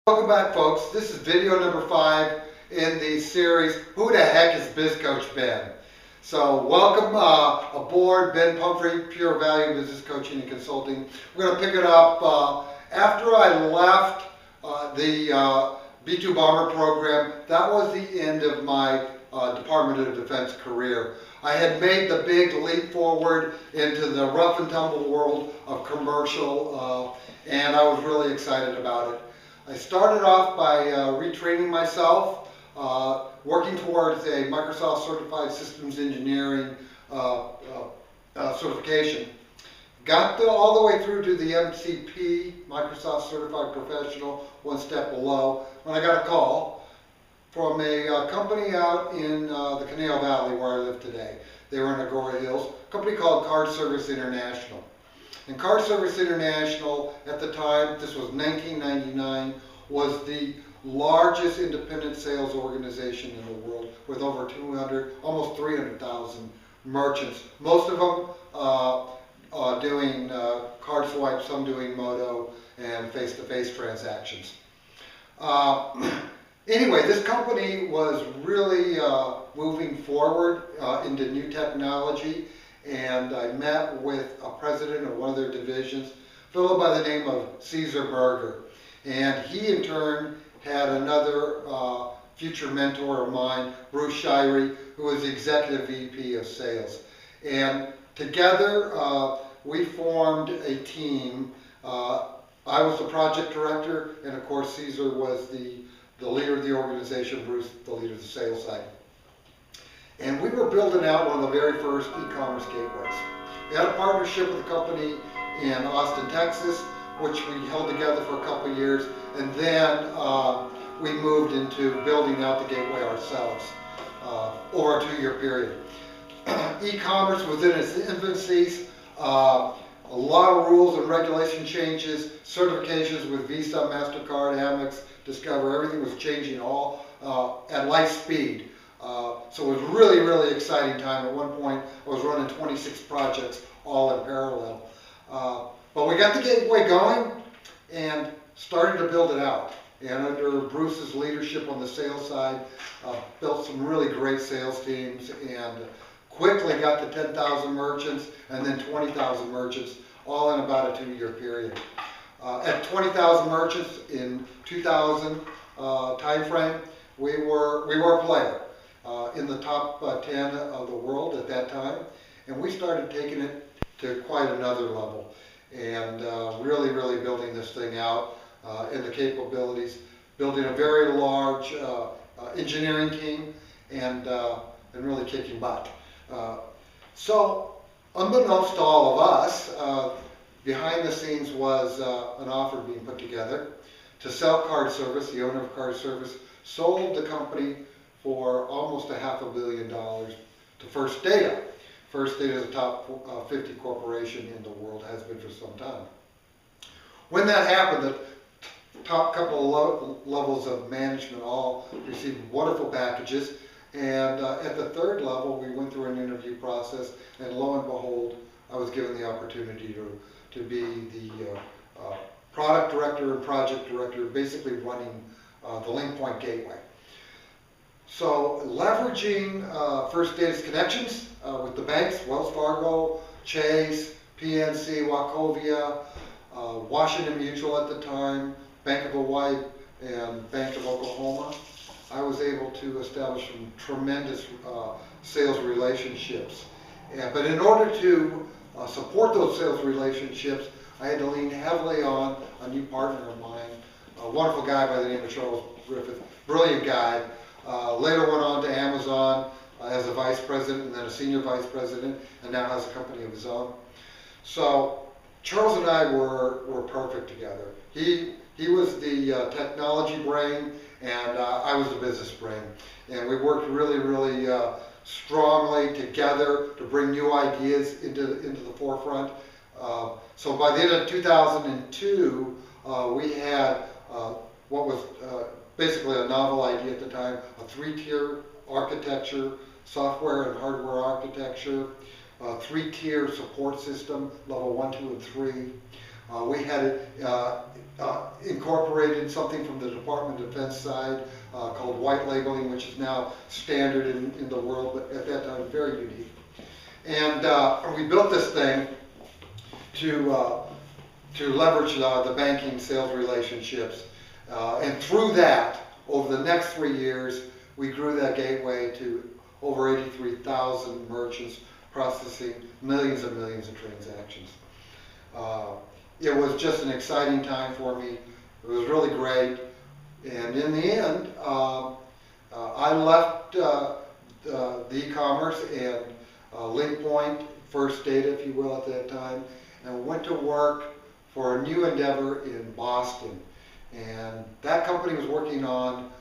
Welcome back, folks. This is video number 5 in the series, Who the Heck is Biz Coach Ben? So welcome aboard, Ben Pumphrey, PureValue Business Coaching and Consulting. We're going to pick it up after I left the B-2 Bomber program. That was the end of my Department of Defense career. I had made the big leap forward into the rough and tumble world of commercial, and I was really excited about it. I started off by retraining myself, working towards a Microsoft Certified Systems Engineering certification. Got all the way through to the MCP, Microsoft Certified Professional, one step below, when I got a call from a company out in the Canal Valley where I live today. They were in Agoura Hills, a company called Card Service International. And Card Service International, at the time, this was 1999, was the largest independent sales organization in the world with over 200, almost 300,000 merchants. Most of them doing card swipes, some doing Moto and face-to-face transactions. Anyway, this company was really moving forward into new technology. And I met with a president of one of their divisions, a fellow by the name of Caesar Berger. And he, in turn, had another future mentor of mine, Bruce Shirey, who was the executive VP of sales. And together, we formed a team. I was the project director, and of course, Caesar was the leader of the organization, Bruce, the leader of the sales side. And we were building out one of the very first e-commerce gateways. We had a partnership with a company in Austin, Texas, which we held together for a couple of years, and then we moved into building out the gateway ourselves over a 2-year period. E-commerce was in its infancy. A lot of rules and regulation changes, certifications with Visa, MasterCard, Amex, Discover, everything was changing all at light speed. So it was really, really exciting time. At one point, I was running 26 projects all in parallel. But we got the gateway going and started to build it out. And under Bruce's leadership on the sales side, built some really great sales teams and quickly got to 10,000 merchants and then 20,000 merchants, all in about a 2-year period. At 20,000 merchants in 2000 time frame, we were a player. In the top 10 of the world at that time, and we started taking it to quite another level and really building this thing out in the capabilities, building a very large engineering team and really kicking butt. So unbeknownst to all of us, behind the scenes was an offer being put together to sell Card Service. The owner of Card Service sold the company for almost $500 million to First Data. First Data is a top 50 corporation in the world, has been for some time. When that happened, the top couple of levels of management all received wonderful packages, and at the third level, we went through an interview process, and lo and behold, I was given the opportunity to be the product director and project director, basically running the LinkPoint gateway. So leveraging First Data's connections with the banks, Wells Fargo, Chase, PNC, Wachovia, Washington Mutual at the time, Bank of Hawaii, and Bank of Oklahoma, I was able to establish some tremendous sales relationships. But in order to support those sales relationships, I had to lean heavily on a new partner of mine, a wonderful guy by the name of Charles Griffith, brilliant guy. Later went on to Amazon as a vice president and then a senior vice president, and now has a company of his own. So Charles and I were perfect together. He was the technology brain, and I was the business brain. And we worked really strongly together to bring new ideas into the forefront. So by the end of 2002, we had what was basically a novel idea at the time, a 3-tier architecture, software and hardware architecture, a 3-tier support system, level 1, 2, and 3, We had incorporated something from the Department of Defense side called white labeling, which is now standard in the world, but at that time very unique. And we built this thing to leverage the banking sales relationships. And through that, over the next 3 years, we grew that gateway to over 83,000 merchants processing millions and millions of transactions. It was just an exciting time for me. It was really great. And in the end, I left the e-commerce and LinkPoint, First Data, if you will, at that time, and went to work for a new endeavor in Boston. And that company was working on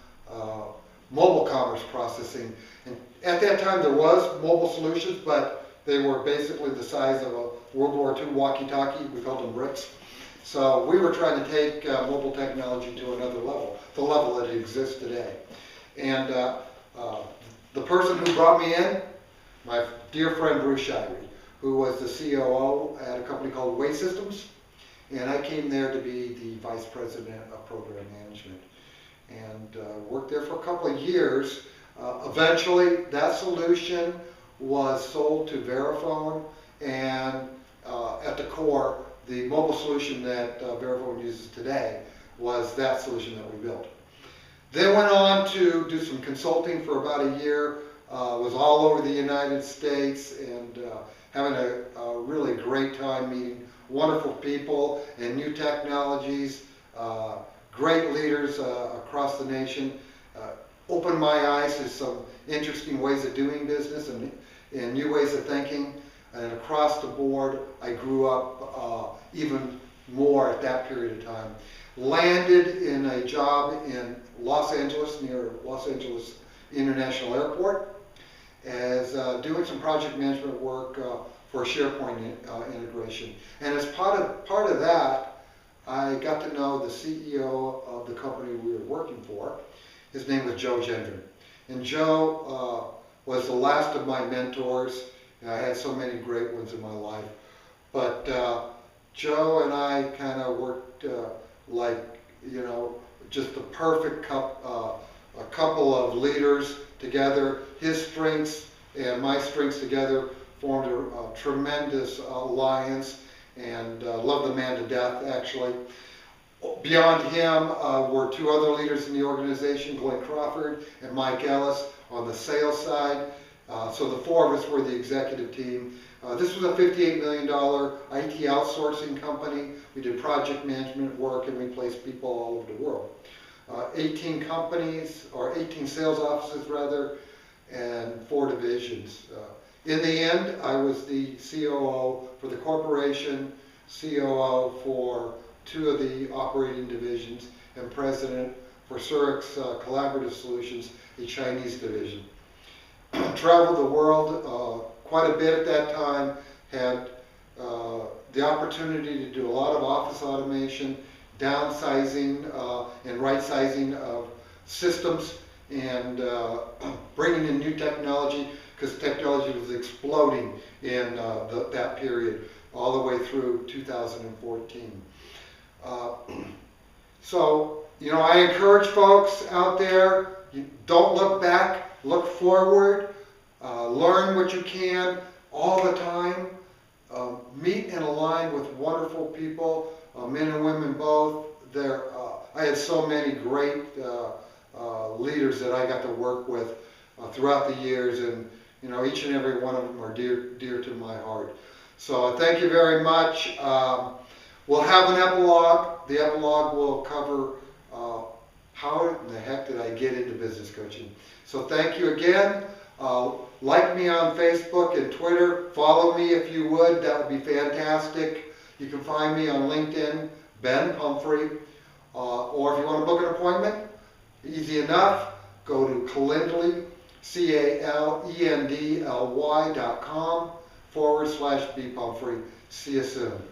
mobile commerce processing. And at that time, there was mobile solutions, but they were basically the size of a World War II walkie-talkie. We called them bricks. So we were trying to take mobile technology to another level, the level that exists today. And the person who brought me in, my dear friend Bruce Shirey, who was the COO at a company called Way Systems. And I came there to be the Vice President of Program Management. And worked there for a couple of years. Eventually, that solution was sold to Verifone, and at the core, the mobile solution that Verifone uses today was that solution that we built. Then went on to do some consulting for about a year, was all over the United States, and having a really great time meeting wonderful people and new technologies, great leaders across the nation. Opened my eyes to some interesting ways of doing business and new ways of thinking. And across the board, I grew up even more at that period of time. Landed in a job in Los Angeles, near Los Angeles International Airport, as doing some project management work for SharePoint integration. And as part of that, I got to know the CEO of the company we were working for. His name was Joe Gendron. And Joe was the last of my mentors. I had so many great ones in my life. But Joe and I kind of worked like, you know, just the perfect a couple of leaders together. His strengths and my strengths together formed a tremendous alliance, and love the man to death, actually. Beyond him were two other leaders in the organization, Glenn Crawford and Mike Ellis on the sales side. So the four of us were the executive team. This was a $58 million IT outsourcing company. We did project management work, and we placed people all over the world. 18 companies, or 18 sales offices rather, and 4 divisions. In the end, I was the COO for the corporation, COO for 2 of the operating divisions, and president for Zurich's Collaborative Solutions, a Chinese division. Traveled the world quite a bit at that time, had the opportunity to do a lot of office automation, downsizing and right-sizing of systems, and bringing in new technology, because technology was exploding in that period, all the way through 2014. So, you know, I encourage folks out there, don't look back, look forward, learn what you can all the time, meet and align with wonderful people, men and women both. I had so many great leaders that I got to work with throughout the years, and you know, each and every one of them are dear to my heart. So thank you very much. We'll have an epilogue. The epilogue will cover how in the heck did I get into business coaching. So thank you again. Like me on Facebook and Twitter. Follow me if you would. That would be fantastic. You can find me on LinkedIn, Ben Pumphrey. Or if you want to book an appointment, easy enough. Go to Calendly, CALENDLY.com /B Pumphrey. See you soon.